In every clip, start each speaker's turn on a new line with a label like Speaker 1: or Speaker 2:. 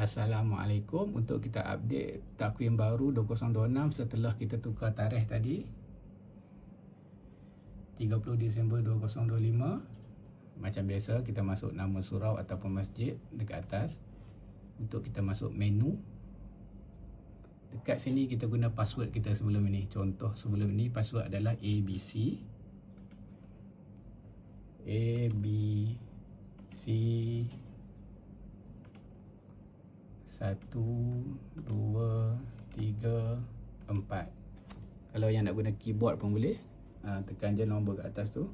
Speaker 1: Assalamualaikum. Untuk kita update takvim baru 2026 setelah kita tukar tarikh tadi 30 Disember 2025. Macam biasa kita masuk nama surau ataupun masjid dekat atas. Untuk kita masuk menu, dekat sini kita guna password kita sebelum ini. Contoh sebelum ini password adalah ABC 1, 2, 3, 4. Kalau yang nak guna keyboard pun boleh, tekan je nombor kat atas tu.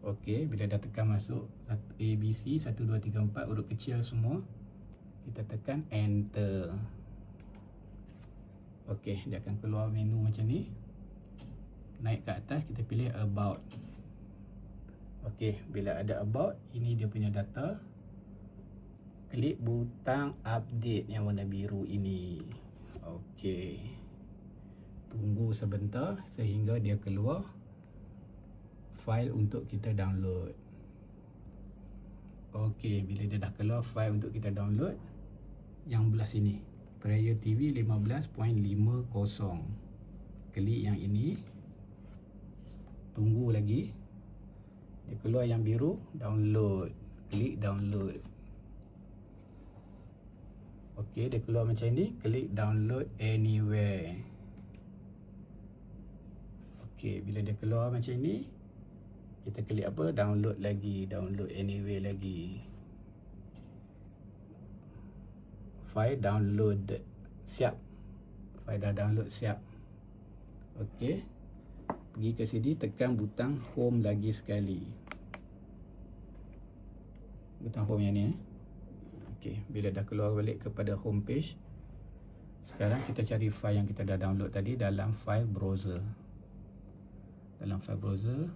Speaker 1: Okey, bila dah tekan masuk ABC 1, 2, 3, 4 huruf kecil semua, kita tekan enter. Okey, dia akan keluar menu macam ni. Naik ke atas, kita pilih about. Okey, bila ada about, ini dia punya data. Klik butang update yang warna biru ini. Okey, tunggu sebentar sehingga dia keluar file untuk kita download. Okey, bila dia dah keluar file untuk kita download, yang belah sini Prayer TV 15.50, klik yang ini. Tunggu lagi, dia keluar yang biru, download. Klik download. Okey, dia keluar macam ni, klik download anywhere. Okey, bila dia keluar macam ni, kita klik apa? Download lagi, download anywhere lagi. File download siap. File dah download siap. Okey, pergi ke sini, tekan butang home lagi sekali. Butang home yang ni. Okey, bila dah keluar balik kepada home page, sekarang kita cari file yang kita dah download tadi dalam file browser. Dalam file browser,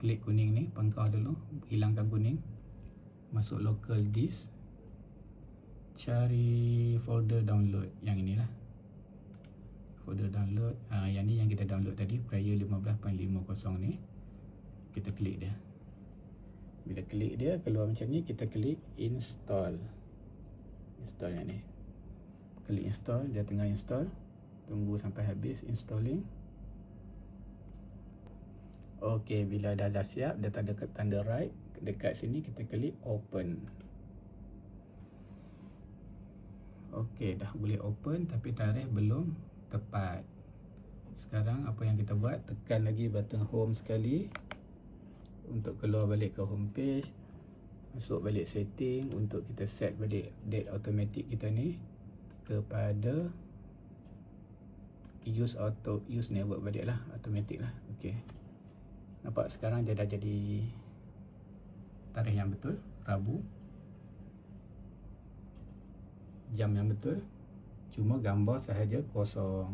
Speaker 1: klik kuning ni, pangkal dulu, hilangkan kuning. Masuk local disk, cari folder download yang inilah. Folder download, yang ni yang kita download tadi, Prayer 15.50 ni. Kita klik dia. Bila klik dia keluar macam ni, kita klik install. Install yang ni. Klik install, dia tengah install. Tunggu sampai habis installing. Okey, bila dah siap, dia tanda right. Dekat sini kita klik open. Okey, dah boleh open tapi tarikh belum tepat. Sekarang apa yang kita buat, tekan lagi button home sekali untuk keluar balik ke home page. Masuk balik setting untuk kita set balik date automatic kita ni kepada use network balik lah, automatic lah. Okey, nampak sekarang dia dah jadi tarikh yang betul, Rabu. Jam yang betul, cuma gambar sahaja kosong.